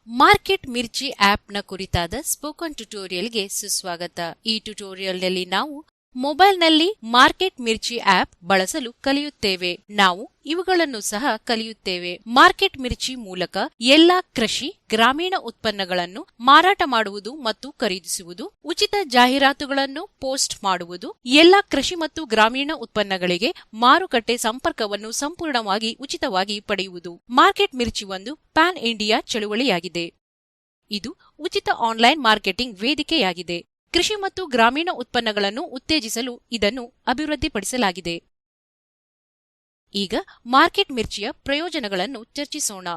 Market ಮಿರ್ಚಿ app ನ ಕುರಿತಾದ spoken ಟ್ಯುಟೋರಿಯಲ್ಗೆ ಸುಸ್ವಾಗತ. ಈ ಟ್ಯುಟೋರಿಯಲ್ನಲ್ಲಿ ನಾವು ಮೊಬೈಲ್ನಲ್ಲಿ ಮಾರ್ಕೆಟ್ ಮಿರ್ಚಿ ಆಪ್ ಬಳಸಲು ಕಲಿಯುತ್ತೇವೆ. ನಾವು ಇವುಗಳನ್ನು ಸಹ ಕಲಿಯುತ್ತೇವೆ. ಮಾರ್ಕೆಟ್ ಮಿರ್ಚಿ ಮೂಲಕ ಎಲ್ಲಾ ಕೃಷಿ ಗ್ರಾಮೀಣ ಉತ್ಪನ್ನಗಳನ್ನು ಮಾರಾಟ ಮಾಡುವುದು ಮತ್ತು ಖರೀದಿಸುವುದು, ಉಚಿತ ಜಾಹೀರಾತುಗಳನ್ನು ಪೋಸ್ಟ್ ಮಾಡುವುದು, ಎಲ್ಲಾ ಕೃಷಿ ಮತ್ತು ಗ್ರಾಮೀಣ ಉತ್ಪನ್ನಗಳಿಗೆ ಮಾರುಕಟ್ಟೆ ಸಂಪರ್ಕವನ್ನು ಸಂಪೂರ್ಣವಾಗಿ ಉಚಿತವಾಗಿ ಪಡೆಯುವುದು. ಮಾರ್ಕೆಟ್ ಮಿರ್ಚಿ ಒಂದು ಪ್ಯಾನ್ ಇಂಡಿಯಾ ಚಳುವಳಿಯಾಗಿದೆ. ಇದು ಉಚಿತ ಆನ್ಲೈನ್ ಮಾರ್ಕೆಟಿಂಗ್ ವೇದಿಕೆಯಾಗಿದೆ. ಕೃಷಿ ಮತ್ತು ಗ್ರಾಮೀಣ ಉತ್ಪನ್ನಗಳನ್ನು ಉತ್ತೇಜಿಸಲು ಇದನ್ನು ಅಭಿವೃದ್ಧಿಪಡಿಸಲಾಗಿದೆ. ಈಗ ಮಾರ್ಕೆಟ್ ಮಿರ್ಚಿಯ ಪ್ರಯೋಜನಗಳನ್ನು ಚರ್ಚಿಸೋಣ.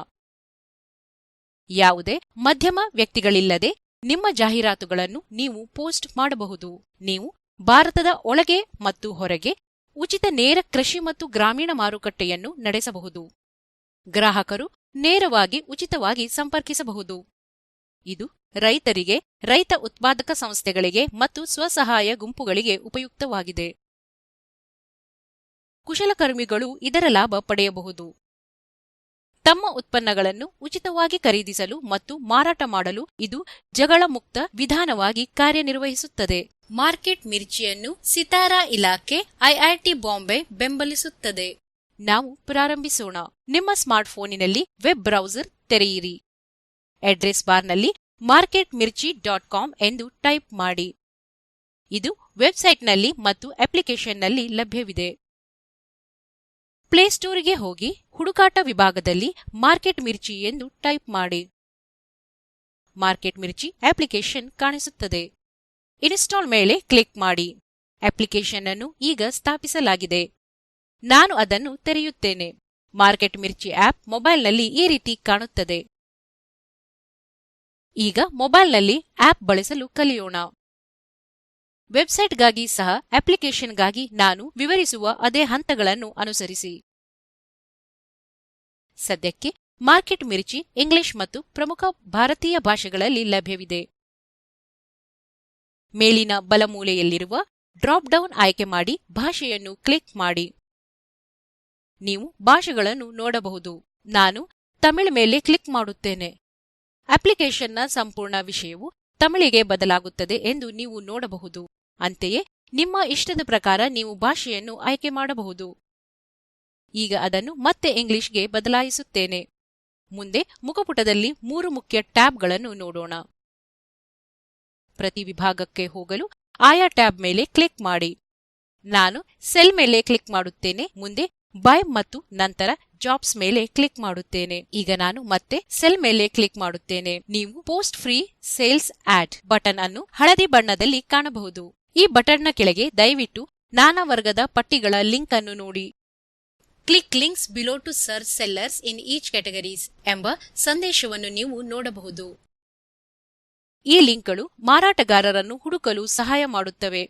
ಯಾವುದೇ ಮಧ್ಯಮ ವ್ಯಕ್ತಿಗಳಿಲ್ಲದೆ ನಿಮ್ಮ ಜಾಹೀರಾತುಗಳನ್ನು ನೀವು ಪೋಸ್ಟ್ ಮಾಡಬಹುದು. ನೀವು ಭಾರತದ ಒಳಗೆ ಮತ್ತು ಹೊರಗೆ ಉಚಿತ ನೇರ ಕೃಷಿ ಮತ್ತು ಗ್ರಾಮೀಣ ಮಾರುಕಟ್ಟೆಯನ್ನು ನಡೆಸಬಹುದು. ಗ್ರಾಹಕರು ನೇರವಾಗಿ ಉಚಿತವಾಗಿ ಸಂಪರ್ಕಿಸಬಹುದು. ಇದು ರೈತರಿಗೆ, ರೈತ ಉತ್ಪಾದಕ ಸಂಸ್ಥೆಗಳಿಗೆ ಮತ್ತು ಸ್ವಸಹಾಯ ಗುಂಪುಗಳಿಗೆ ಉಪಯುಕ್ತವಾಗಿದೆ. ಕುಶಲಕರ್ಮಿಗಳು ಇದರ ಲಾಭ ಪಡೆಯಬಹುದು. ತಮ್ಮ ಉತ್ಪನ್ನಗಳನ್ನು ಉಚಿತವಾಗಿ ಖರೀದಿಸಲು ಮತ್ತು ಮಾರಾಟ ಮಾಡಲು ಇದು ಜಗಳ ಮುಕ್ತ ವಿಧಾನವಾಗಿ ಕಾರ್ಯನಿರ್ವಹಿಸುತ್ತದೆ. ಮಾರ್ಕೆಟ್ ಮಿರ್ಚಿಯನ್ನು ಸಿತಾರಾ ಇಲಾಖೆ ಐಐಟಿ ಬಾಂಬೆ ಬೆಂಬಲಿಸುತ್ತದೆ. ನಾವು ಪ್ರಾರಂಭಿಸೋಣ. ನಿಮ್ಮ ಸ್ಮಾರ್ಟ್ಫೋನಿನಲ್ಲಿ ವೆಬ್ ಬ್ರೌಸರ್ ತೆರೆಯಿರಿ. ಅಡ್ರೆಸ್ ಬಾರ್ನಲ್ಲಿ marketmirchi.com ಎಂದು ಟೈಪ್ ಮಾಡಿ. ಇದು ವೆಬ್ಸೈಟ್ನಲ್ಲಿ ಮತ್ತು ಅಪ್ಲಿಕೇಶನ್ನಲ್ಲಿ ಲಭ್ಯವಿದೆ. ಪ್ಲೇಸ್ಟೋರ್ಗೆ ಹೋಗಿ ಹುಡುಕಾಟ ವಿಭಾಗದಲ್ಲಿ ಮಾರ್ಕೆಟ್ ಮಿರ್ಚಿ ಎಂದು ಟೈಪ್ ಮಾಡಿ. ಮಾರ್ಕೆಟ್ ಮಿರ್ಚಿ ಅಪ್ಲಿಕೇಶನ್ ಕಾಣಿಸುತ್ತದೆ. ಇನ್ಸ್ಟಾಲ್ ಮೇಲೆ ಕ್ಲಿಕ್ ಮಾಡಿ. ಅಪ್ಲಿಕೇಶನ್ ಅನ್ನು ಈಗ ಸ್ಥಾಪಿಸಲಾಗಿದೆ. ನಾನು ಅದನ್ನು ತೆರೆಯುತ್ತೇನೆ. ಮಾರ್ಕೆಟ್ ಮಿರ್ಚಿ ಆಪ್ ಮೊಬೈಲ್ನಲ್ಲಿ ಈ ರೀತಿ ಕಾಣುತ್ತದೆ. ಈಗ ಮೊಬೈಲ್ನಲ್ಲಿ ಆಪ್ ಬಳಸಲು ಕಲಿಯೋಣ. ವೆಬ್ಸೈಟ್ಗಾಗಿ ಸಹ ಅಪ್ಲಿಕೇಶನ್ಗಾಗಿ ನಾನು ವಿವರಿಸುವ ಅದೇ ಹಂತಗಳನ್ನು ಅನುಸರಿಸಿ. ಸದ್ಯಕ್ಕೆ ಮಾರ್ಕೆಟ್ ಮಿರ್ಚಿ ಇಂಗ್ಲಿಷ್ ಮತ್ತು ಪ್ರಮುಖ ಭಾರತೀಯ ಭಾಷೆಗಳಲ್ಲಿ ಲಭ್ಯವಿದೆ. ಮೇಲಿನ ಬಲಮೂಲೆಯಲ್ಲಿರುವ ಡ್ರಾಪ್ ಡೌನ್ ಆಯ್ಕೆ ಮಾಡಿ ಭಾಷೆಯನ್ನು ಕ್ಲಿಕ್ ಮಾಡಿ. ನೀವು ಭಾಷೆಗಳನ್ನು ನೋಡಬಹುದು. ನಾನು ತಮಿಳು ಮೇಲೆ ಕ್ಲಿಕ್ ಮಾಡುತ್ತೇನೆ. ಅಪ್ಲಿಕೇಶನ್ನ ಸಂಪೂರ್ಣ ವಿಷಯವು ತಮಿಳಿಗೆ ಬದಲಾಗುತ್ತದೆ ಎಂದು ನೀವು ನೋಡಬಹುದು. ಅಂತೆಯೇ ನಿಮ್ಮ ಇಷ್ಟದ ಪ್ರಕಾರ ನೀವು ಭಾಷೆಯನ್ನು ಆಯ್ಕೆ ಮಾಡಬಹುದು. ಈಗ ಅದನ್ನು ಮತ್ತೆ ಇಂಗ್ಲಿಷ್ಗೆ ಬದಲಾಯಿಸುತ್ತೇನೆ. ಮುಂದೆ ಮುಖಪುಟದಲ್ಲಿ 3 ಮುಖ್ಯ ಟ್ಯಾಬ್ಗಳನ್ನು ನೋಡೋಣ. ಪ್ರತಿ ವಿಭಾಗಕ್ಕೆ ಹೋಗಲು ಆಯಾ ಟ್ಯಾಬ್ ಮೇಲೆ ಕ್ಲಿಕ್ ಮಾಡಿ. ನಾನು ಸೆಲ್ ಮೇಲೆ ಕ್ಲಿಕ್ ಮಾಡುತ್ತೇನೆ. ಮುಂದೆ ಬೈ ಮತ್ತು ನಂತರ ಜಾಬ್ಸ್ ಮೇಲೆ ಕ್ಲಿಕ್ ಮಾಡುತ್ತೇನೆ. ಈಗ ನಾನು ಮತ್ತೆ ಸೆಲ್ ಮೇಲೆ ಕ್ಲಿಕ್ ಮಾಡುತ್ತೇನೆ. ನೀವು post free sales ad button ಅನ್ನು ಹಳದಿ ಬಣ್ಣದಲ್ಲಿ ಕಾಣಬಹುದು. ಈ ಬಟನ್ನ ಕೆಳಗೆ ದಯವಿಟ್ಟು ನಾನಾ ವರ್ಗದ ಪಟ್ಟಿಗಳ ಲಿಂಕ್ ಅನ್ನು ನೋಡಿ. Click links below to search sellers in each categories ಎಂಬ ಸಂದೇಶವನ್ನು ನೀವು ನೋಡಬಹುದು. ಈ ಲಿಂಕ್ಗಳು ಮಾರಾಟಗಾರರನ್ನು ಹುಡುಕಲು ಸಹಾಯ ಮಾಡುತ್ತವೆ.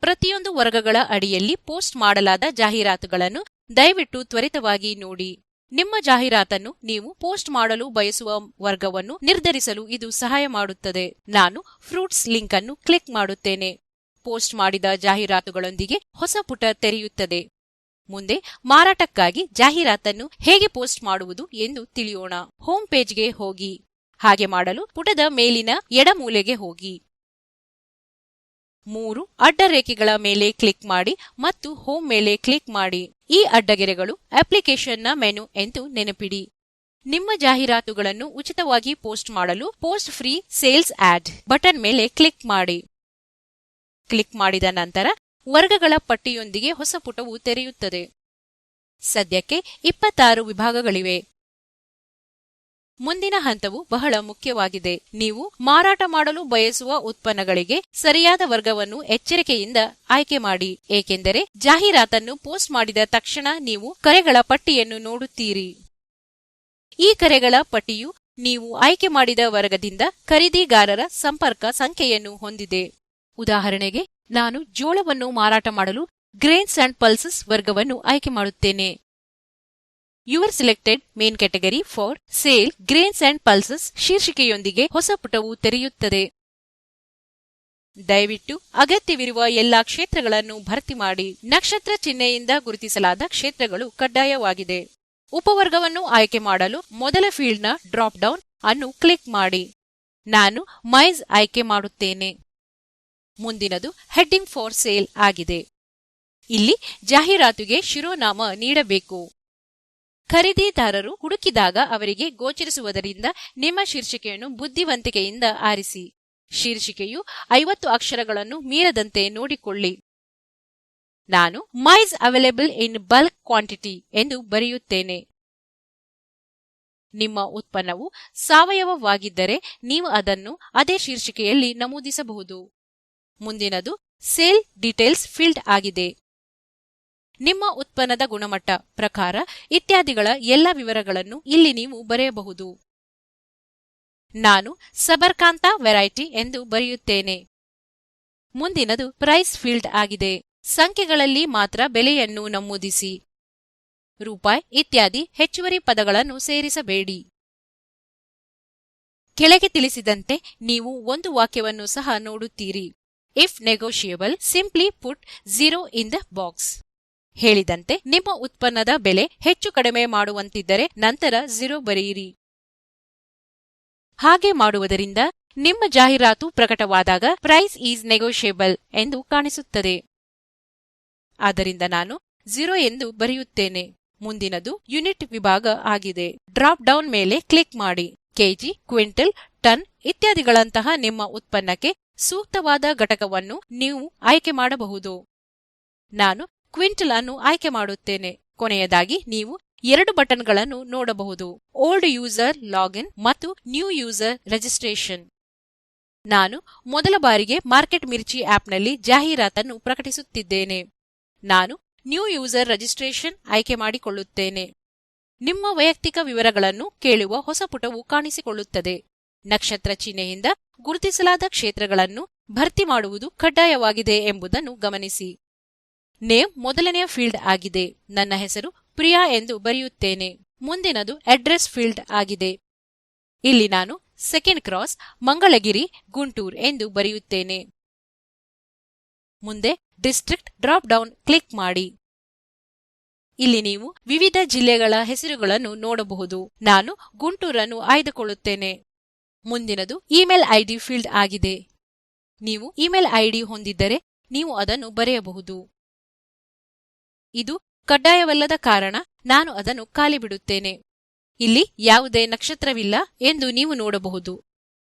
ಪ್ರತಿಯೊಂದು ವರ್ಗಗಳ ಅಡಿಯಲ್ಲಿ ಪೋಸ್ಟ್ ಮಾಡಲಾದ ಜಾಹೀರಾತುಗಳನ್ನು ದಯವಿಟ್ಟು ತ್ವರಿತವಾಗಿ ನೋಡಿ. ನಿಮ್ಮ ಜಾಹೀರಾತನ್ನು ನೀವು ಪೋಸ್ಟ್ ಮಾಡಲು ಬಯಸುವ ವರ್ಗವನ್ನು ನಿರ್ಧರಿಸಲು ಇದು ಸಹಾಯ ಮಾಡುತ್ತದೆ. ನಾನು ಫ್ರೂಟ್ಸ್ ಲಿಂಕ್ ಅನ್ನು ಕ್ಲಿಕ್ ಮಾಡುತ್ತೇನೆ. ಪೋಸ್ಟ್ ಮಾಡಿದ ಜಾಹೀರಾತುಗಳೊಂದಿಗೆ ಹೊಸ ಪುಟ ತೆರೆಯುತ್ತದೆ. ಮುಂದೆ ಮಾರಾಟಕ್ಕಾಗಿ ಜಾಹೀರಾತನ್ನು ಹೇಗೆ ಪೋಸ್ಟ್ ಮಾಡುವುದು ಎಂದು ತಿಳಿಯೋಣ. ಹೋಮ್ ಪೇಜ್ಗೆ ಹೋಗಿ. ಹಾಗೆ ಮಾಡಲು ಪುಟದ ಮೇಲಿನ ಎಡಮೂಲೆಗೆ ಹೋಗಿ 3 ಅಡ್ಡರೇಖೆಗಳ ಮೇಲೆ ಕ್ಲಿಕ್ ಮಾಡಿ ಮತ್ತು ಹೋಮ್ ಮೇಲೆ ಕ್ಲಿಕ್ ಮಾಡಿ. ಈ ಅಡ್ಡಗೆರೆಗಳು ಅಪ್ಲಿಕೇಶನ್ನ ಮೆನು ಎಂದು ನೆನಪಿಡಿ. ನಿಮ್ಮ ಜಾಹೀರಾತುಗಳನ್ನು ಉಚಿತವಾಗಿ ಪೋಸ್ಟ್ ಮಾಡಲು post free sales ad button ಮೇಲೆ ಕ್ಲಿಕ್ ಮಾಡಿ. ಕ್ಲಿಕ್ ಮಾಡಿದ ನಂತರ ವರ್ಗಗಳ ಪಟ್ಟಿಯೊಂದಿಗೆ ಹೊಸ ಪುಟವು ತೆರೆಯುತ್ತದೆ. ಸದ್ಯಕ್ಕೆ 26 ವಿಭಾಗಗಳಿವೆ. ಮುಂದಿನ ಹಂತವು ಬಹಳ ಮುಖ್ಯವಾಗಿದೆ. ನೀವು ಮಾರಾಟ ಮಾಡಲು ಬಯಸುವ ಉತ್ಪನ್ನಗಳಿಗೆ ಸರಿಯಾದ ವರ್ಗವನ್ನು ಎಚ್ಚರಿಕೆಯಿಂದ ಆಯ್ಕೆ ಮಾಡಿ. ಏಕೆಂದರೆ ಜಾಹೀರಾತನ್ನು ಪೋಸ್ಟ್ ಮಾಡಿದ ತಕ್ಷಣ ನೀವು ಕರೆಗಳ ಪಟ್ಟಿಯನ್ನು ನೋಡುತ್ತೀರಿ. ಈ ಕರೆಗಳ ಪಟ್ಟಿಯು ನೀವು ಆಯ್ಕೆ ಮಾಡಿದ ವರ್ಗದಿಂದ ಖರೀದಿಗಾರರ ಸಂಪರ್ಕ ಸಂಖ್ಯೆಯನ್ನು ಹೊಂದಿದೆ. ಉದಾಹರಣೆಗೆ, ನಾನು ಜೋಳವನ್ನು ಮಾರಾಟ ಮಾಡಲು ಗ್ರೇನ್ಸ್ ಅಂಡ್ ಪಲ್ಸಸ್ ವರ್ಗವನ್ನು ಆಯ್ಕೆ ಮಾಡುತ್ತೇನೆ. Your selected main category for sale grains and pulses ಶೀರ್ಷಿಕೆಯೊಂದಿಗೆ ಹೊಸ ಪುಟವು ತೆರೆಯುತ್ತದೆ. ದಯವಿಟ್ಟು ಅಗತ್ಯವಿರುವ ಎಲ್ಲಾ ಕ್ಷೇತ್ರಗಳನ್ನು ಭರ್ತಿ ಮಾಡಿ. ನಕ್ಷತ್ರ ಚಿಹ್ನೆಯಿಂದ ಗುರುತಿಸಲಾದ ಕ್ಷೇತ್ರಗಳು ಕಡ್ಡಾಯವಾಗಿದೆ. ಉಪವರ್ಗವನ್ನು ಆಯ್ಕೆ ಮಾಡಲು ಮೊದಲ ಫೀಲ್ಡ್ನ ಡ್ರಾಪ್ ಡೌನ್ ಅನ್ನು ಕ್ಲಿಕ್ ಮಾಡಿ. ನಾನು ಮೈಸ್ ಆಯ್ಕೆ ಮಾಡುತ್ತೇನೆ. ಮುಂದಿನದು ಹೆಡ್ಡಿಂಗ್ ಫಾರ್ ಸೇಲ್ ಆಗಿದೆ. ಇಲ್ಲಿ ಜಾಹೀರಾತುಗೆ ಶಿರೋನಾಮ ನೀಡಬೇಕು. ಖರೀದಿದಾರರು ಹುಡುಕಿದಾಗ ಅವರಿಗೆ ಗೋಚರಿಸುವುದರಿಂದ ನಿಮ್ಮ ಶೀರ್ಷಿಕೆಯನ್ನು ಬುದ್ಧಿವಂತಿಕೆಯಿಂದ ಆರಿಸಿ. ಶೀರ್ಷಿಕೆಯು 50 ಅಕ್ಷರಗಳನ್ನು ಮೀರದಂತೆ ನೋಡಿಕೊಳ್ಳಿ. ನಾನು mice available in bulk quantity ಎಂದು ಬರೆಯುತ್ತೇನೆ. ನಿಮ್ಮ ಉತ್ಪನ್ನವು ಸಾವಯವವಾಗಿದ್ದರೆ ನೀವು ಅದನ್ನು ಅದೇ ಶೀರ್ಷಿಕೆಯಲ್ಲಿ ನಮೂದಿಸಬಹುದು. ಮುಂದಿನದು ಸೇಲ್ ಡೀಟೇಲ್ಸ್ ಫೀಲ್ಡ್ ಆಗಿದೆ. ನಿಮ್ಮ ಉತ್ಪನ್ನದ ಗುಣಮಟ್ಟ, ಪ್ರಕಾರ ಇತ್ಯಾದಿಗಳ ಎಲ್ಲ ವಿವರಗಳನ್ನು ಇಲ್ಲಿ ನೀವು ಬರೆಯಬಹುದು. ನಾನು ಸಬರ್ಕಾಂತ ವೆರೈಟಿ ಎಂದು ಬರೆಯುತ್ತೇನೆ. ಮುಂದಿನದು ಪ್ರೈಸ್ ಫೀಲ್ಡ್ ಆಗಿದೆ. ಸಂಖ್ಯೆಗಳಲ್ಲಿ ಮಾತ್ರ ಬೆಲೆಯನ್ನು ನಮೂದಿಸಿ. ರೂಪಾಯಿ ಇತ್ಯಾದಿ ಹೆಚ್ಚುವರಿ ಪದಗಳನ್ನು ಸೇರಿಸಬೇಡಿ. ಕೆಳಗೆ ತಿಳಿಸಿದಂತೆ ನೀವು ಒಂದು ವಾಕ್ಯವನ್ನು ಸಹ ನೋಡುತ್ತೀರಿ. If negotiable simply put 0 in the box. ಹೇಳಿದಂತೆ ನಿಮ್ಮ ಉತ್ಪನ್ನದ ಬೆಲೆ ಹೆಚ್ಚು ಕಡಿಮೆ ಮಾಡುವಂತಿದ್ದರೆ ನಂತರ 0 ಬರೆಯಿರಿ. ಹಾಗೆ ಮಾಡುವುದರಿಂದ ನಿಮ್ಮ ಜಾಹೀರಾತು ಪ್ರಕಟವಾದಾಗ ಪ್ರೈಸ್ ಈಸ್ ನೆಗೋಷಿಯಬಲ್ ಎಂದು ಕಾಣಿಸುತ್ತದೆ. ಆದ್ದರಿಂದ ನಾನು 0 ಎಂದು ಬರೆಯುತ್ತೇನೆ. ಮುಂದಿನದು ಯೂನಿಟ್ ವಿಭಾಗ ಆಗಿದೆ. ಡ್ರಾಪ್ ಡೌನ್ ಮೇಲೆ ಕ್ಲಿಕ್ ಮಾಡಿ. ಕೆಜಿ, ಕ್ವಿಂಟಲ್, ಟನ್ ಇತ್ಯಾದಿಗಳಂತಹ ನಿಮ್ಮ ಉತ್ಪನ್ನಕ್ಕೆ ಸೂಕ್ತವಾದ ಘಟಕವನ್ನು ನೀವು ಆಯ್ಕೆ ಮಾಡಬಹುದು. ನಾನು ಕ್ವಿಂಟಲ್ ಅನ್ನು ಆಯ್ಕೆ ಮಾಡುತ್ತೇನೆ. ಕೊನೆಯದಾಗಿ ನೀವು 2 ಬಟನ್ಗಳನ್ನು ನೋಡಬಹುದು: ಓಲ್ಡ್ ಯೂಸರ್ ಲಾಗಿನ್ ಮತ್ತು ನ್ಯೂ ಯೂಸರ್ ರಿಜಿಸ್ಟ್ರೇಷನ್. ನಾನು ಮೊದಲ ಬಾರಿಗೆ ಮಾರ್ಕೆಟ್ ಮಿರ್ಚಿ ಆಪ್ನಲ್ಲಿ ಜಾಹೀರಾತನ್ನು ಪ್ರಕಟಿಸುತ್ತಿದ್ದೇನೆ. ನಾನು ನ್ಯೂ ಯೂಸರ್ ರಿಜಿಸ್ಟ್ರೇಷನ್ ಆಯ್ಕೆ ಮಾಡಿಕೊಳ್ಳುತ್ತೇನೆ. ನಿಮ್ಮ ವೈಯಕ್ತಿಕ ವಿವರಗಳನ್ನು ಕೇಳುವ ಹೊಸ ಪುಟವು ಕಾಣಿಸಿಕೊಳ್ಳುತ್ತದೆ. ನಕ್ಷತ್ರ ಚಿಹ್ನೆಯಿಂದ ಗುರುತಿಸಲಾದ ಕ್ಷೇತ್ರಗಳನ್ನು ಭರ್ತಿ ಮಾಡುವುದು ಕಡ್ಡಾಯವಾಗಿದೆ ಎಂಬುದನ್ನು ಗಮನಿಸಿ. ನೇಮ್ ಮೊದಲನೆಯ ಫೀಲ್ಡ್ ಆಗಿದೆ. ನನ್ನ ಹೆಸರು ಪ್ರಿಯಾ ಎಂದು ಬರೆಯುತ್ತೇನೆ. ಮುಂದಿನದು ಅಡ್ರೆಸ್ ಫೀಲ್ಡ್ ಆಗಿದೆ. ಇಲ್ಲಿ ನಾನು ಸೆಕೆಂಡ್ ಕ್ರಾಸ್, ಮಂಗಳಗಿರಿ, ಗುಂಟೂರ್ ಎಂದು ಬರೆಯುತ್ತೇನೆ. ಮುಂದೆ ಡಿಸ್ಟ್ರಿಕ್ಟ್ ಡ್ರಾಪ್ ಡೌನ್ ಕ್ಲಿಕ್ ಮಾಡಿ. ಇಲ್ಲಿ ನೀವು ವಿವಿಧ ಜಿಲ್ಲೆಗಳ ಹೆಸರುಗಳನ್ನು ನೋಡಬಹುದು. ನಾನು ಗುಂಟೂರನ್ನು ಆಯ್ದುಕೊಳ್ಳುತ್ತೇನೆ. ಮುಂದಿನದು ಇಮೇಲ್ ಐಡಿ ಫೀಲ್ಡ್ ಆಗಿದೆ. ನೀವು ಇಮೇಲ್ ಐಡಿ ಹೊಂದಿದ್ದರೆ ನೀವು ಅದನ್ನು ಬರೆಯಬಹುದು. ಇದು ಕಡ್ಡಾಯವಲ್ಲದ ಕಾರಣ ನಾನು ಅದನ್ನು ಖಾಲಿ ಬಿಡುತ್ತೇನೆ. ಇಲ್ಲಿ ಯಾವುದೇ ನಕ್ಷತ್ರವಿಲ್ಲ ಎಂದು ನೀವು ನೋಡಬಹುದು.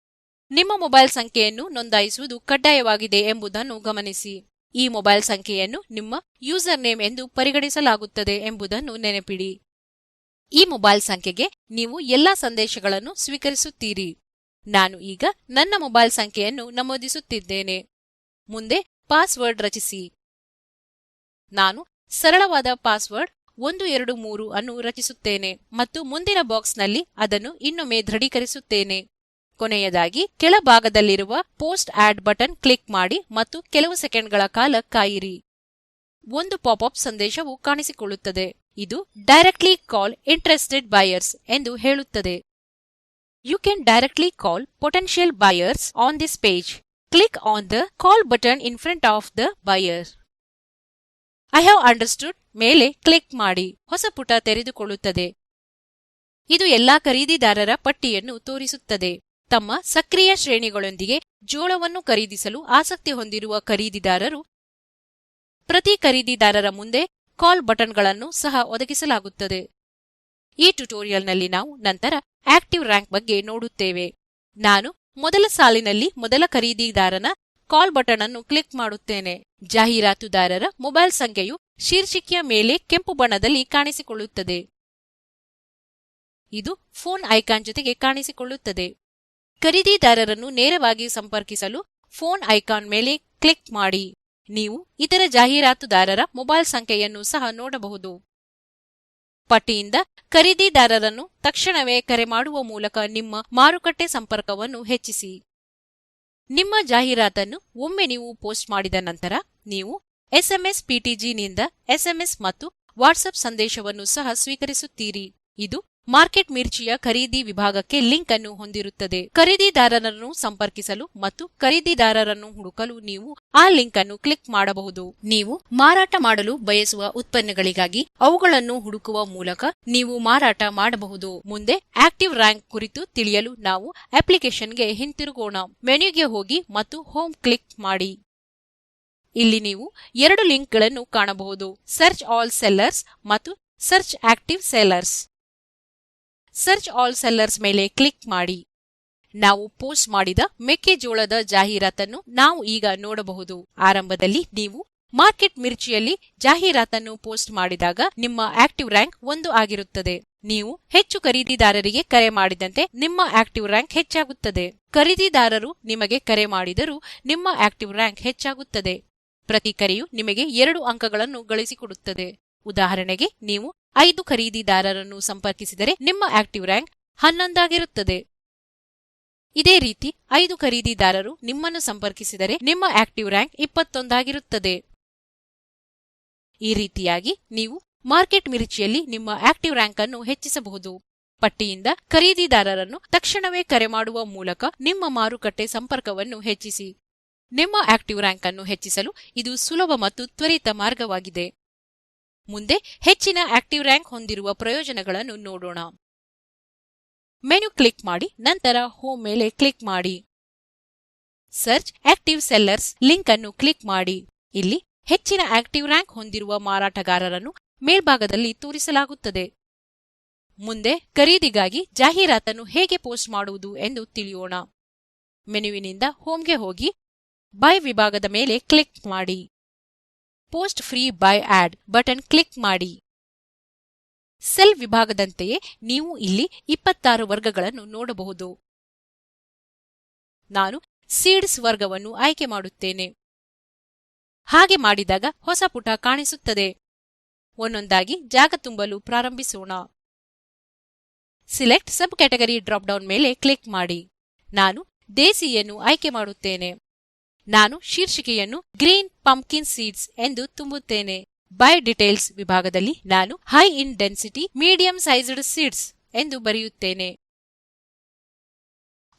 ನಿಮ್ಮ ಮೊಬೈಲ್ ಸಂಖ್ಯೆಯನ್ನು ನೋಂದಾಯಿಸುವುದು ಕಡ್ಡಾಯವಾಗಿದೆ ಎಂಬುದನ್ನು ಗಮನಿಸಿ. ಈ ಮೊಬೈಲ್ ಸಂಖ್ಯೆಯನ್ನು ನಿಮ್ಮ ಯೂಸರ್ ನೇಮ್ ಎಂದು ಪರಿಗಣಿಸಲಾಗುತ್ತದೆ ಎಂಬುದನ್ನು ನೆನಪಿಡಿ. ಈ ಮೊಬೈಲ್ ಸಂಖ್ಯೆಗೆ ನೀವು ಎಲ್ಲಾ ಸಂದೇಶಗಳನ್ನು ಸ್ವೀಕರಿಸುತ್ತೀರಿ. ನಾನು ಈಗ ನನ್ನ ಮೊಬೈಲ್ ಸಂಖ್ಯೆಯನ್ನು ನಮೂದಿಸುತ್ತಿದ್ದೇನೆ. ಮುಂದೆ ಪಾಸ್ವರ್ಡ್ ರಚಿಸಿ. ನಾನು ಸರಳವಾದ ಪಾಸ್ವರ್ಡ್ 123 ಅನ್ನು ರಚಿಸುತ್ತೇನೆ ಮತ್ತು ಮುಂದಿನ ಬಾಕ್ಸ್ನಲ್ಲಿ ಅದನ್ನು ಇನ್ನೊಮ್ಮೆ ದೃಢೀಕರಿಸುತ್ತೇನೆ. ಕೊನೆಯದಾಗಿ ಕೆಳಭಾಗದಲ್ಲಿರುವ ಪೋಸ್ಟ್ ಆಡ್ ಬಟನ್ ಕ್ಲಿಕ್ ಮಾಡಿ ಮತ್ತು ಕೆಲವು ಸೆಕೆಂಡ್ಗಳ ಕಾಲ ಕಾಯಿರಿ. ಒಂದು ಪಾಪ್ಅಪ್ ಸಂದೇಶವು ಕಾಣಿಸಿಕೊಳ್ಳುತ್ತದೆ. ಇದು ಡೈರೆಕ್ಟ್ಲಿ ಕಾಲ್ ಇಂಟ್ರೆಸ್ಟೆಡ್ ಬಯರ್ಸ್ ಎಂದು ಹೇಳುತ್ತದೆ. You can directly call potential buyers on this page. Click on the call button in front of the buyer. I have understood ಮೇಲೆ ಕ್ಲಿಕ್ ಮಾಡಿ. ಹೊಸ ಪುಟ ತೆರೆದುಕೊಳ್ಳುತ್ತದೆ. ಇದು ಎಲ್ಲಾ ಖರೀದಿದಾರರ ಪಟ್ಟಿಯನ್ನು ತೋರಿಸುತ್ತದೆ. ತಮ್ಮ ಸಕ್ರಿಯ ಶ್ರೇಣಿಗಳೊಂದಿಗೆ ಜೋಳವನ್ನು ಖರೀದಿಸಲು ಆಸಕ್ತಿ ಹೊಂದಿರುವ ಖರೀದಿದಾರರು ಪ್ರತಿ ಖರೀದಿದಾರರ ಮುಂದೆ ಕಾಲ್ ಬಟನ್ಗಳನ್ನು ಸಹ ಒದಗಿಸಲಾಗುತ್ತದೆ. ಈ ಟ್ಯುಟೋರಿಯಲ್ನಲ್ಲಿ ನಾವು ನಂತರ ಆಕ್ಟಿವ್ ರ್ಯಾಂಕ್ ಬಗ್ಗೆ ನೋಡುತ್ತೇವೆ. ನಾನು ಮೊದಲ ಸಾಲಿನಲ್ಲಿ ಮೊದಲ ಖರೀದಿದಾರನ ಕಾಲ್ ಬಟನ್ ಅನ್ನು ಕ್ಲಿಕ್ ಮಾಡುತ್ತೇನೆ. ಜಾಹೀರಾತುದಾರರ ಮೊಬೈಲ್ ಸಂಖ್ಯೆಯು ಶೀರ್ಷಿಕೆಯ ಮೇಲೆ ಕೆಂಪು ಬಣ್ಣದಲ್ಲಿ ಕಾಣಿಸಿಕೊಳ್ಳುತ್ತದೆ. ಇದು ಫೋನ್ ಐಕಾನ್ ಜೊತೆಗೆ ಕಾಣಿಸಿಕೊಳ್ಳುತ್ತದೆ. ಖರೀದಿದಾರರನ್ನು ನೇರವಾಗಿ ಸಂಪರ್ಕಿಸಲು ಫೋನ್ ಐಕಾನ್ ಮೇಲೆ ಕ್ಲಿಕ್ ಮಾಡಿ. ನೀವು ಇತರ ಜಾಹೀರಾತುದಾರರ ಮೊಬೈಲ್ ಸಂಖ್ಯೆಯನ್ನು ಸಹ ನೋಡಬಹುದು. ಪಟ್ಟಿಯಿಂದ ಖರೀದಿದಾರರನ್ನು ತಕ್ಷಣವೇ ಕರೆ ಮಾಡುವ ಮೂಲಕ ನಿಮ್ಮ ಮಾರುಕಟ್ಟೆ ಸಂಪರ್ಕವನ್ನು ಹೆಚ್ಚಿಸಿ. ನಿಮ್ಮ ಜಾಹೀರಾತನ್ನು ಒಮ್ಮೆ ನೀವು ಪೋಸ್ಟ್ ಮಾಡಿದ ನಂತರ ನೀವು ಎಸ್ಎಂಎಸ್ ಪಿಟಿಜಿನಿಂದ ಎಸ್ಎಂಎಸ್ ಮತ್ತು ವಾಟ್ಸ್ಆಪ್ ಸಂದೇಶವನ್ನು ಸಹ ಸ್ವೀಕರಿಸುತ್ತೀರಿ. ಇದು ಮಾರ್ಕೆಟ್ ಮಿರ್ಚಿಯ ಖರೀದಿ ವಿಭಾಗಕ್ಕೆ ಲಿಂಕ್ ಅನ್ನು ಹೊಂದಿರುತ್ತದೆ. ಖರೀದಿದಾರರನ್ನು ಸಂಪರ್ಕಿಸಲು ಮತ್ತು ಖರೀದಿದಾರರನ್ನು ಹುಡುಕಲು ನೀವು ಆ ಲಿಂಕ್ ಅನ್ನು ಕ್ಲಿಕ್ ಮಾಡಬಹುದು. ನೀವು ಮಾರಾಟ ಮಾಡಲು ಬಯಸುವ ಉತ್ಪನ್ನಗಳಿಗಾಗಿ ಅವುಗಳನ್ನು ಹುಡುಕುವ ಮೂಲಕ ನೀವು ಮಾರಾಟ ಮಾಡಬಹುದು. ಮುಂದೆ ಆಕ್ಟಿವ್ ರ್ಯಾಂಕ್ ಕುರಿತು ತಿಳಿಯಲು ನಾವು ಅಪ್ಲಿಕೇಶನ್ಗೆ ಹಿಂತಿರುಗೋಣ. ಮೆನ್ಯುಗೆ ಹೋಗಿ ಮತ್ತು ಹೋಮ್ ಕ್ಲಿಕ್ ಮಾಡಿ. ಇಲ್ಲಿ ನೀವು 2 ಲಿಂಕ್ಗಳನ್ನು ಕಾಣಬಹುದು: ಸರ್ಚ್ ಆಲ್ ಸೆಲ್ಲರ್ಸ್ ಮತ್ತು search active sellers. Search all sellers ಮೇಲೆ ಕ್ಲಿಕ್ ಮಾಡಿ. ನಾವು ಪೋಸ್ಟ್ ಮಾಡಿದ ಮೆಕ್ಕೆಜೋಳದ ಜಾಹೀರಾತನ್ನು ನಾವು ಈಗ ನೋಡಬಹುದು. ಆರಂಭದಲ್ಲಿ ನೀವು ಮಾರ್ಕೆಟ್ ಮಿರ್ಚಿಯಲ್ಲಿ ಜಾಹೀರಾತನ್ನು ಪೋಸ್ಟ್ ಮಾಡಿದಾಗ ನಿಮ್ಮ ಆಕ್ಟಿವ್ ರ್ಯಾಂಕ್ 1 ಆಗಿರುತ್ತದೆ. ನೀವು ಹೆಚ್ಚು ಖರೀದಿದಾರರಿಗೆ ಕರೆ ಮಾಡಿದಂತೆ ನಿಮ್ಮ ಆಕ್ಟಿವ್ ರ್ಯಾಂಕ್ ಹೆಚ್ಚಾಗುತ್ತದೆ. ಖರೀದಿದಾರರು ನಿಮಗೆ ಕರೆ ಮಾಡಿದರೂ ನಿಮ್ಮ ಆಕ್ಟಿವ್ ರ್ಯಾಂಕ್ ಹೆಚ್ಚಾಗುತ್ತದೆ. ಪ್ರತಿ ಕರೆಯು ನಿಮಗೆ 2 ಅಂಕಗಳನ್ನು ಗಳಿಸಿಕೊಡುತ್ತದೆ. ಉದಾಹರಣೆಗೆ, ನೀವು 5 ಖರೀದಿದಾರರನ್ನು ಸಂಪರ್ಕಿಸಿದರೆ ನಿಮ್ಮ ಆಕ್ಟಿವ್ ರ್ಯಾಂಕ್ 11 ಆಗಿರುತ್ತದೆ. ಇದೇ ರೀತಿ 5 ಖರೀದಿದಾರರು ನಿಮ್ಮನ್ನು ಸಂಪರ್ಕಿಸಿದರೆ ನಿಮ್ಮ ಆಕ್ಟಿವ್ ರ್ಯಾಂಕ್ 21 ಆಗಿರುತ್ತದೆ. ಈ ರೀತಿಯಾಗಿ ನೀವು ಮಾರ್ಕೆಟ್ ಮಿರ್ಚಿಯಲ್ಲಿ ನಿಮ್ಮ ಆಕ್ಟಿವ್ ರ್ಯಾಂಕ್ ಅನ್ನು ಹೆಚ್ಚಿಸಬಹುದು. ಪಟ್ಟಿಯಿಂದ ಖರೀದಿದಾರರನ್ನು ತಕ್ಷಣವೇ ಕರೆ ಮಾಡುವ ಮೂಲಕ ನಿಮ್ಮ ಮಾರುಕಟ್ಟೆ ಸಂಪರ್ಕವನ್ನು ಹೆಚ್ಚಿಸಿ. ನಿಮ್ಮ ಆಕ್ಟಿವ್ ರ್ಯಾಂಕ್ ಅನ್ನು ಹೆಚ್ಚಿಸಲು ಇದು ಸುಲಭ ಮತ್ತು ತ್ವರಿತ ಮಾರ್ಗವಾಗಿದೆ. ಮುಂದೆ ಹೆಚ್ಚಿನ ಆಕ್ಟಿವ್ ರ್ಯಾಂಕ್ ಹೊಂದಿರುವ ಪ್ರಯೋಜನಗಳನ್ನು ನೋಡೋಣ. ಮೆನು ಕ್ಲಿಕ್ ಮಾಡಿ, ನಂತರ ಹೋಮ್ ಮೇಲೆ ಕ್ಲಿಕ್ ಮಾಡಿ. ಸರ್ಚ್ ಆಕ್ಟಿವ್ ಸೆಲ್ಲರ್ಸ್ ಲಿಂಕ್ ಅನ್ನು ಕ್ಲಿಕ್ ಮಾಡಿ. ಇಲ್ಲಿ ಹೆಚ್ಚಿನ ಆಕ್ಟಿವ್ ರ್ಯಾಂಕ್ ಹೊಂದಿರುವ ಮಾರಾಟಗಾರರನ್ನು ಮೇಲ್ಭಾಗದಲ್ಲಿ ತೋರಿಸಲಾಗುತ್ತದೆ. ಮುಂದೆ ಖರೀದಿಗಾಗಿ ಜಾಹೀರಾತನ್ನು ಹೇಗೆ ಪೋಸ್ಟ್ ಮಾಡುವುದು ಎಂದು ತಿಳಿಯೋಣ. ಮೆನುವಿನಿಂದ ಹೋಮ್ಗೆ ಹೋಗಿ ಬೈ ವಿಭಾಗದ ಮೇಲೆ ಕ್ಲಿಕ್ ಮಾಡಿ. Post free buy ad button click ಮಾಡಿ. ಸೆಲ್ ವಿಭಾಗದಂತೆಯೇ ನೀವು ಇಲ್ಲಿ 26 ವರ್ಗಗಳನ್ನು ನೋಡಬಹುದು. ನಾನು ಸೀಡ್ಸ್ ವರ್ಗವನ್ನು ಆಯ್ಕೆ ಮಾಡುತ್ತೇನೆ. ಹಾಗೆ ಮಾಡಿದಾಗ ಹೊಸ ಪುಟ ಕಾಣಿಸುತ್ತದೆ. ಒಂದೊಂದಾಗಿ ಜಾಗ ತುಂಬಲು ಪ್ರಾರಂಭಿಸೋಣ. Select sub category drop down ಮೇಲೆ ಕ್ಲಿಕ್ ಮಾಡಿ. ನಾನು ದೇಸಿಯನ್ನು ಆಯ್ಕೆ ಮಾಡುತ್ತೇನೆ. ನಾನು ಶೀರ್ಷಿಕೆಯನ್ನು ಗ್ರೀನ್ ಪಂಪ್ಕಿನ್ ಸೀಡ್ಸ್ ಎಂದು ತುಂಬುತ್ತೇನೆ. ಬೈ ಡೀಟೇಲ್ಸ್ ವಿಭಾಗದಲ್ಲಿ ನಾನು high in density medium sized seeds ಎಂದು ಬರೆಯುತ್ತೇನೆ.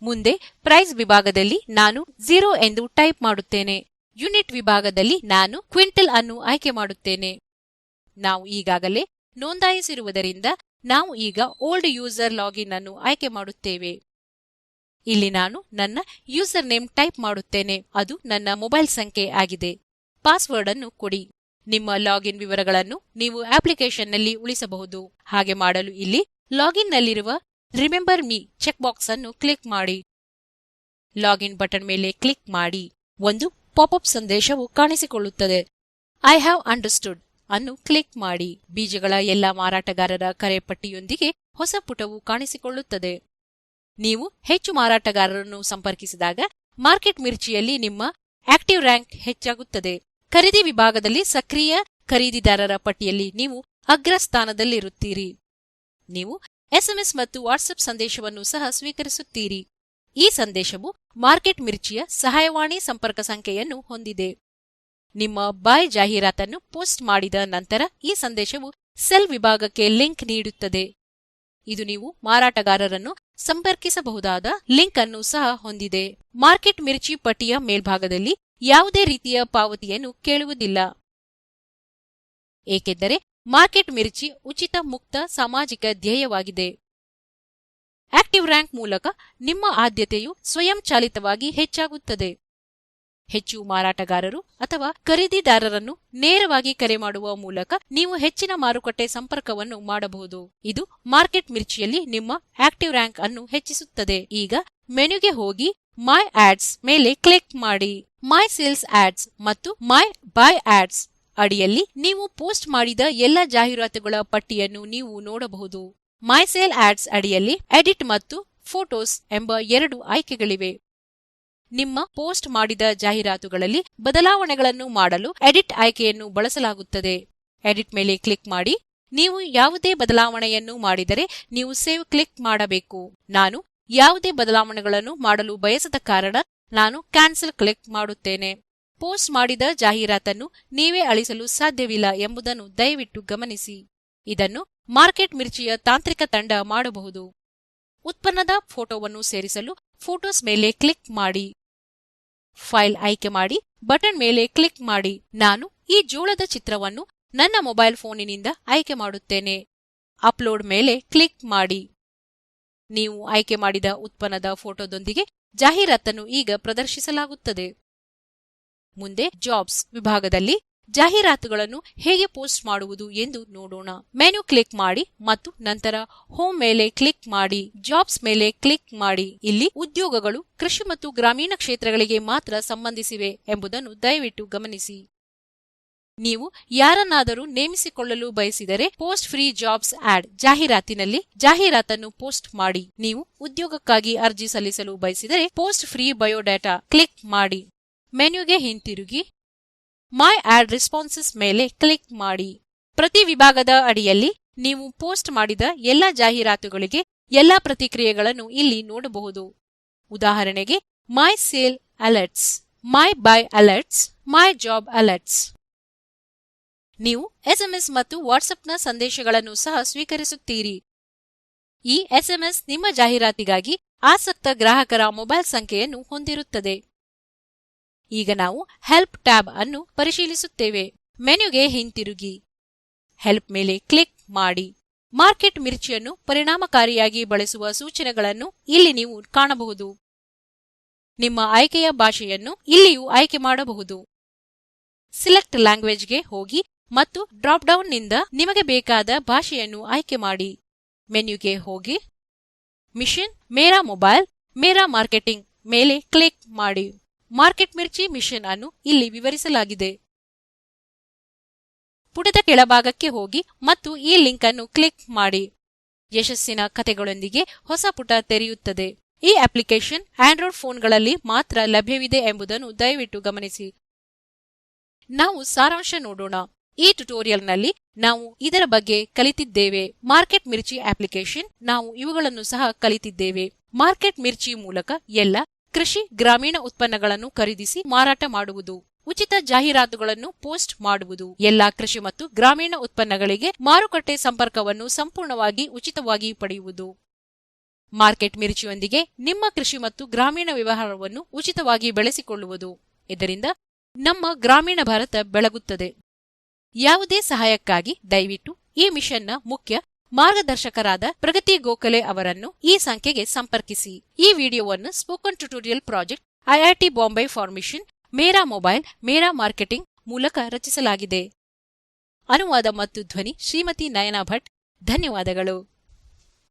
ಮುಂದೆ ಪ್ರೈಸ್ ವಿಭಾಗದಲ್ಲಿ ನಾನು 0 ಎಂದು ಟೈಪ್ ಮಾಡುತ್ತೇನೆ. ಯೂನಿಟ್ ವಿಭಾಗದಲ್ಲಿ ನಾನು ಕ್ವಿಂಟಲ್ ಅನ್ನು ಆಯ್ಕೆ ಮಾಡುತ್ತೇನೆ. ನಾವು ಈಗಾಗಲೇ ನೋಂದಾಯಿಸಿರುವುದರಿಂದ ನಾವು ಈಗ ಓಲ್ಡ್ ಯೂಸರ್ ಲಾಗಿನ್ ಅನ್ನು ಆಯ್ಕೆ ಮಾಡುತ್ತೇವೆ. ಇಲ್ಲಿ ನಾನು ನನ್ನ ಯೂಸರ್ ನೇಮ್ ಟೈಪ್ ಮಾಡುತ್ತೇನೆ. ಅದು ನನ್ನ ಮೊಬೈಲ್ ಸಂಖ್ಯೆ ಆಗಿದೆ. ಪಾಸ್ವರ್ಡ್ ಅನ್ನು ಕೊಡಿ. ನಿಮ್ಮ ಲಾಗಿನ್ ವಿವರಗಳನ್ನು ನೀವು ಅಪ್ಲಿಕೇಶನ್ನಲ್ಲಿ ಉಳಿಸಬಹುದು. ಹಾಗೆ ಮಾಡಲು ಇಲ್ಲಿ ಲಾಗಿನ್ನಲ್ಲಿರುವ ರಿಮೆಂಬರ್ ಮೀ ಚೆಕ್ ಬಾಕ್ಸ್ ಅನ್ನು ಕ್ಲಿಕ್ ಮಾಡಿ. ಲಾಗಿನ್ ಬಟನ್ ಮೇಲೆ ಕ್ಲಿಕ್ ಮಾಡಿ. ಒಂದು ಪಾಪ್ಅಪ್ ಸಂದೇಶವು ಕಾಣಿಸಿಕೊಳ್ಳುತ್ತದೆ. ಐ ಹ್ಯಾವ್ ಅಂಡರ್ಸ್ಟುಡ್ ಅನ್ನು ಕ್ಲಿಕ್ ಮಾಡಿ. ಬೀಜಗಳ ಎಲ್ಲಾ ಮಾರಾಟಗಾರರ ಕರೆ ಪಟ್ಟಿಯೊಂದಿಗೆ ಹೊಸ ಪುಟವು ಕಾಣಿಸಿಕೊಳ್ಳುತ್ತದೆ. ನೀವು ಹೆಚ್ಚು ಮಾರಾಟಗಾರರನ್ನು ಸಂಪರ್ಕಿಸಿದಾಗ ಮಾರ್ಕೆಟ್ ಮಿರ್ಚಿಯಲ್ಲಿ ನಿಮ್ಮ ಆಕ್ಟಿವ್ ರ್ಯಾಂಕ್ ಹೆಚ್ಚಾಗುತ್ತದೆ. ಖರೀದಿ ವಿಭಾಗದಲ್ಲಿ ಸಕ್ರಿಯ ಖರೀದಿದಾರರ ಪಟ್ಟಿಯಲ್ಲಿ ನೀವು ಅಗ್ರಸ್ಥಾನದಲ್ಲಿರುತ್ತೀರಿ. ನೀವು ಎಸ್ಎಂಎಸ್ ಮತ್ತು ವಾಟ್ಸ್ಆಪ್ ಸಂದೇಶವನ್ನು ಸಹ ಸ್ವೀಕರಿಸುತ್ತೀರಿ. ಈ ಸಂದೇಶವು ಮಾರ್ಕೆಟ್ ಮಿರ್ಚಿಯ ಸಹಾಯವಾಣಿ ಸಂಪರ್ಕ ಸಂಖ್ಯೆಯನ್ನು ಹೊಂದಿದೆ. ನಿಮ್ಮ ಬಾಯ್ ಜಾಹೀರಾತನ್ನು ಪೋಸ್ಟ್ ಮಾಡಿದ ನಂತರ ಈ ಸಂದೇಶವು ಸೆಲ್ ವಿಭಾಗಕ್ಕೆ ಲಿಂಕ್ ನೀಡುತ್ತದೆ. ಇದು ನೀವು ಮಾರಾಟಗಾರರನ್ನು ಸಂಪರ್ಕಿಸಬಹುದಾದ ಲಿಂಕ್ ಅನ್ನು ಸಹ ಹೊಂದಿದೆ. ಮಾರ್ಕೆಟ್ ಮಿರ್ಚಿ ಪಟ್ಟಿಯ ಮೇಲ್ಭಾಗದಲ್ಲಿ ಯಾವುದೇ ರೀತಿಯ ಪಾವತಿಯನ್ನು ಕೇಳುವುದಿಲ್ಲ, ಏಕೆಂದರೆ ಮಾರ್ಕೆಟ್ ಮಿರ್ಚಿ ಉಚಿತ ಮುಕ್ತ ಸಾಮಾಜಿಕ ಧ್ಯೇಯವಾಗಿದೆ. ಆಕ್ಟಿವ್ ರ್ಯಾಂಕ್ ಮೂಲಕ ನಿಮ್ಮ ಆದ್ಯತೆಯು ಸ್ವಯಂಚಾಲಿತವಾಗಿ ಹೆಚ್ಚಾಗುತ್ತದೆ. ಹೆಚ್ಚು ಮಾರಾಟಗಾರರು ಅಥವಾ ಖರೀದಿದಾರರನ್ನು ನೇರವಾಗಿ ಕರೆ ಮಾಡುವ ಮೂಲಕ ನೀವು ಹೆಚ್ಚಿನ ಮಾರುಕಟ್ಟೆ ಸಂಪರ್ಕವನ್ನು ಮಾಡಬಹುದು. ಇದು ಮಾರ್ಕೆಟ್ ಮಿರ್ಚಿಯಲ್ಲಿ ನಿಮ್ಮ ಆಕ್ಟಿವ್ ರ್ಯಾಂಕ್ ಅನ್ನು ಹೆಚ್ಚಿಸುತ್ತದೆ. ಈಗ ಮೆನುಗೆ ಹೋಗಿ ಮೈ ಆಡ್ಸ್ ಮೇಲೆ ಕ್ಲಿಕ್ ಮಾಡಿ. ಮೈ ಸೇಲ್ಸ್ ಆಡ್ಸ್ ಮತ್ತು ಮೈ ಬೈ ಆಡ್ಸ್ ಅಡಿಯಲ್ಲಿ ನೀವು ಪೋಸ್ಟ್ ಮಾಡಿದ ಎಲ್ಲ ಜಾಹೀರಾತುಗಳ ಪಟ್ಟಿಯನ್ನು ನೀವು ನೋಡಬಹುದು. ಮೈ ಸೇಲ್ ಆಡ್ಸ್ ಅಡಿಯಲ್ಲಿ ಎಡಿಟ್ ಮತ್ತು ಫೋಟೋಸ್ ಎಂಬ 2 ಆಯ್ಕೆಗಳಿವೆ. ನಿಮ್ಮ ಪೋಸ್ಟ್ ಮಾಡಿದ ಜಾಹೀರಾತುಗಳಲ್ಲಿ ಬದಲಾವಣೆಗಳನ್ನು ಮಾಡಲು ಎಡಿಟ್ ಆಯ್ಕೆಯನ್ನು ಬಳಸಲಾಗುತ್ತದೆ. ಎಡಿಟ್ ಮೇಲೆ ಕ್ಲಿಕ್ ಮಾಡಿ. ನೀವು ಯಾವುದೇ ಬದಲಾವಣೆಯನ್ನು ಮಾಡಿದರೆ ನೀವು ಸೇವ್ ಕ್ಲಿಕ್ ಮಾಡಬೇಕು. ನಾನು ಯಾವುದೇ ಬದಲಾವಣೆಗಳನ್ನು ಮಾಡಲು ಬಯಸದ ಕಾರಣ ನಾನು ಕ್ಯಾನ್ಸಲ್ ಕ್ಲಿಕ್ ಮಾಡುತ್ತೇನೆ. ಪೋಸ್ಟ್ ಮಾಡಿದ ಜಾಹೀರಾತನ್ನು ನೀವೇ ಅಳಿಸಲು ಸಾಧ್ಯವಿಲ್ಲ ಎಂಬುದನ್ನು ದಯವಿಟ್ಟು ಗಮನಿಸಿ. ಇದನ್ನು ಮಾರ್ಕೆಟ್ ಮಿರ್ಚಿಯ ತಾಂತ್ರಿಕ ತಂಡ ಮಾಡಬಹುದು. ಉತ್ಪನ್ನದ ಫೋಟೋವನ್ನು ಸೇರಿಸಲು ಫೋಟೋಸ್ ಮೇಲೆ ಕ್ಲಿಕ್ ಮಾಡಿ. ಫೈಲ್ ಆಯ್ಕೆ ಮಾಡಿ ಬಟನ್ ಮೇಲೆ ಕ್ಲಿಕ್ ಮಾಡಿ. ನಾನು ಈ ಜೋಳದ ಚಿತ್ರವನ್ನು ನನ್ನ ಮೊಬೈಲ್ ಫೋನಿನಿಂದ ಆಯ್ಕೆ ಮಾಡುತ್ತೇನೆ. ಅಪ್ಲೋಡ್ ಮೇಲೆ ಕ್ಲಿಕ್ ಮಾಡಿ. ನೀವು ಆಯ್ಕೆ ಮಾಡಿದ ಉತ್ಪನ್ನದ ಫೋಟೋದೊಂದಿಗೆ ಜಾಹೀರಾತನ್ನು ಈಗ ಪ್ರದರ್ಶಿಸಲಾಗುತ್ತದೆ. ಮುಂದೆ ಜಾಬ್ಸ್ ವಿಭಾಗದಲ್ಲಿ ಜಾಹೀರಾತುಗಳನ್ನು ಹೇಗೆ ಪೋಸ್ಟ್ ಮಾಡುವುದು ಎಂದು ನೋಡೋಣ. ಮೆನು ಕ್ಲಿಕ್ ಮಾಡಿ ಮತ್ತು ನಂತರ ಹೋಮ್ ಮೇಲೆ ಕ್ಲಿಕ್ ಮಾಡಿ. ಜಾಬ್ಸ್ ಮೇಲೆ ಕ್ಲಿಕ್ ಮಾಡಿ. ಇಲ್ಲಿ ಉದ್ಯೋಗಗಳು ಕೃಷಿ ಮತ್ತು ಗ್ರಾಮೀಣ ಕ್ಷೇತ್ರಗಳಿಗೆ ಮಾತ್ರ ಸಂಬಂಧಿಸಿವೆ ಎಂಬುದನ್ನು ದಯವಿಟ್ಟು ಗಮನಿಸಿ. ನೀವು ಯಾರನ್ನಾದರೂ ನೇಮಿಸಿಕೊಳ್ಳಲು ಬಯಸಿದರೆ ಪೋಸ್ಟ್ ಫ್ರೀ ಜಾಬ್ಸ್ ಆಡ್ ಜಾಹೀರಾತಿನಲ್ಲಿ ಜಾಹೀರಾತನ್ನು ಪೋಸ್ಟ್ ಮಾಡಿ. ನೀವು ಉದ್ಯೋಗಕ್ಕಾಗಿ ಅರ್ಜಿ ಸಲ್ಲಿಸಲು ಬಯಸಿದರೆ ಪೋಸ್ಟ್ ಫ್ರೀ ಬಯೋಡಾಟಾ ಕ್ಲಿಕ್ ಮಾಡಿ. ಮೆನ್ಯುಗೆ ಹಿಂತಿರುಗಿ ಮೈ ಆಡ್ ರೆಸ್ಪಾನ್ಸಸ್ ಮೇಲೆ ಕ್ಲಿಕ್ ಮಾಡಿ. ಪ್ರತಿ ವಿಭಾಗದ ಅಡಿಯಲ್ಲಿ ನೀವು ಪೋಸ್ಟ್ ಮಾಡಿದ ಎಲ್ಲಾ ಜಾಹೀರಾತುಗಳಿಗೆ ಎಲ್ಲಾ ಪ್ರತಿಕ್ರಿಯೆಗಳನ್ನು ಇಲ್ಲಿ ನೋಡಬಹುದು. ಉದಾಹರಣೆಗೆ my sale alerts, my buy alerts, my job alerts. ನೀವು ಎಸ್ಎಂಎಸ್ ಮತ್ತು ವಾಟ್ಸ್ಆಪ್ನ ಸಂದೇಶಗಳನ್ನು ಸಹ ಸ್ವೀಕರಿಸುತ್ತೀರಿ. ಈ ಎಸ್ಎಂಎಸ್ ನಿಮ್ಮ ಜಾಹೀರಾತಿಗಾಗಿ ಆಸಕ್ತ ಗ್ರಾಹಕರ ಮೊಬೈಲ್ ಸಂಖ್ಯೆಯನ್ನು ಹೊಂದಿರುತ್ತದೆ. ಈಗ ನಾವು ಹೆಲ್ಪ್ ಟ್ಯಾಬ್ ಅನ್ನು ಪರಿಶೀಲಿಸುತ್ತೇವೆ. ಮೆನ್ಯುಗೆ ಹಿಂತಿರುಗಿ ಹೆಲ್ಪ್ ಮೇಲೆ ಕ್ಲಿಕ್ ಮಾಡಿ. ಮಾರ್ಕೆಟ್ ಮಿರ್ಚಿಯನ್ನು ಪರಿಣಾಮಕಾರಿಯಾಗಿ ಬಳಸುವ ಸೂಚನೆಗಳನ್ನು ಇಲ್ಲಿ ನೀವು ಕಾಣಬಹುದು. ನಿಮ್ಮ ಆಯ್ಕೆಯ ಭಾಷೆಯನ್ನು ಇಲ್ಲಿಯೂ ಆಯ್ಕೆ ಮಾಡಬಹುದು. ಸಿಲೆಕ್ಟ್ ಲ್ಯಾಂಗ್ವೇಜ್ಗೆ ಹೋಗಿ ಮತ್ತು ಡ್ರಾಪ್ ಡೌನ್ನಿಂದ ನಿಮಗೆ ಬೇಕಾದ ಭಾಷೆಯನ್ನು ಆಯ್ಕೆ ಮಾಡಿ. ಮೆನ್ಯುಗೆ ಹೋಗಿ mission Mera Mobile Mera marketing ಮೇಲೆ ಕ್ಲಿಕ್ ಮಾಡಿ. ಮಾರ್ಕೆಟ್ ಮಿರ್ಚಿ ಮಿಷನ್ ಅನ್ನು ಇಲ್ಲಿ ವಿವರಿಸಲಾಗಿದೆ. ಪುಟದ ಕೆಳಭಾಗಕ್ಕೆ ಹೋಗಿ ಮತ್ತು ಈ ಲಿಂಕ್ ಅನ್ನು ಕ್ಲಿಕ್ ಮಾಡಿ. ಯಶಸ್ಸಿನ ಕಥೆಗಳೊಂದಿಗೆ ಹೊಸ ಪುಟ ತೆರೆಯುತ್ತದೆ. ಈ ಅಪ್ಲಿಕೇಶನ್ ಆಂಡ್ರಾಯ್ಡ್ ಫೋನ್ಗಳಲ್ಲಿ ಮಾತ್ರ ಲಭ್ಯವಿದೆ ಎಂಬುದನ್ನು ದಯವಿಟ್ಟು ಗಮನಿಸಿ. ನಾವು ಸಾರಾಂಶ ನೋಡೋಣ. ಈ ಟ್ಯುಟೋರಿಯಲ್ನಲ್ಲಿ ನಾವು ಇದರ ಬಗ್ಗೆ ಕಲಿತಿದ್ದೇವೆ. ಮಾರ್ಕೆಟ್ ಮಿರ್ಚಿ ಅಪ್ಲಿಕೇಶನ್ ನಾವು ಇವುಗಳನ್ನು ಸಹ ಕಲಿತಿದ್ದೇವೆ. ಮಾರ್ಕೆಟ್ ಮಿರ್ಚಿ ಮೂಲಕ ಎಲ್ಲ ಕೃಷಿ ಗ್ರಾಮೀಣ ಉತ್ಪನ್ನಗಳನ್ನು ಖರೀದಿಸಿ ಮಾರಾಟ ಮಾಡುವುದು, ಉಚಿತ ಜಾಹೀರಾತುಗಳನ್ನು ಪೋಸ್ಟ್ ಮಾಡುವುದು, ಎಲ್ಲಾ ಕೃಷಿ ಮತ್ತು ಗ್ರಾಮೀಣ ಉತ್ಪನ್ನಗಳಿಗೆ ಮಾರುಕಟ್ಟೆ ಸಂಪರ್ಕವನ್ನು ಸಂಪೂರ್ಣವಾಗಿ ಉಚಿತವಾಗಿ ಪಡೆಯುವುದು. ಮಾರ್ಕೆಟ್ ಮಿರ್ಚಿಯೊಂದಿಗೆ ನಿಮ್ಮ ಕೃಷಿ ಮತ್ತು ಗ್ರಾಮೀಣ ವ್ಯವಹಾರವನ್ನು ಉಚಿತವಾಗಿ ಬೆಳೆಸಿಕೊಳ್ಳುವುದು. ಇದರಿಂದ ನಮ್ಮ ಗ್ರಾಮೀಣ ಭಾರತ ಬೆಳಗುತ್ತದೆ. ಯಾವುದೇ ಸಹಾಯಕ್ಕಾಗಿ ದಯವಿಟ್ಟು ಈ ಮಿಷನ್ನ ಮುಖ್ಯ ಮಾರ್ಗದರ್ಶಕರಾದ ಪ್ರಗತಿ ಗೋಖಲೆ ಅವರನ್ನು ಈ ಸಂಖ್ಯೆಗೆ ಸಂಪರ್ಕಿಸಿ. ಈ ವಿಡಿಯೋವನ್ನು spoken tutorial project IIT Bombay for Mission Mera Mobile Mera Marketing ಮೂಲಕ ರಚಿಸಲಾಗಿದೆ. ಅನುವಾದ ಮತ್ತು ಧ್ವನಿ ಶ್ರೀಮತಿ ನಯನಾ ಭಟ್. ಧನ್ಯವಾದಗಳು.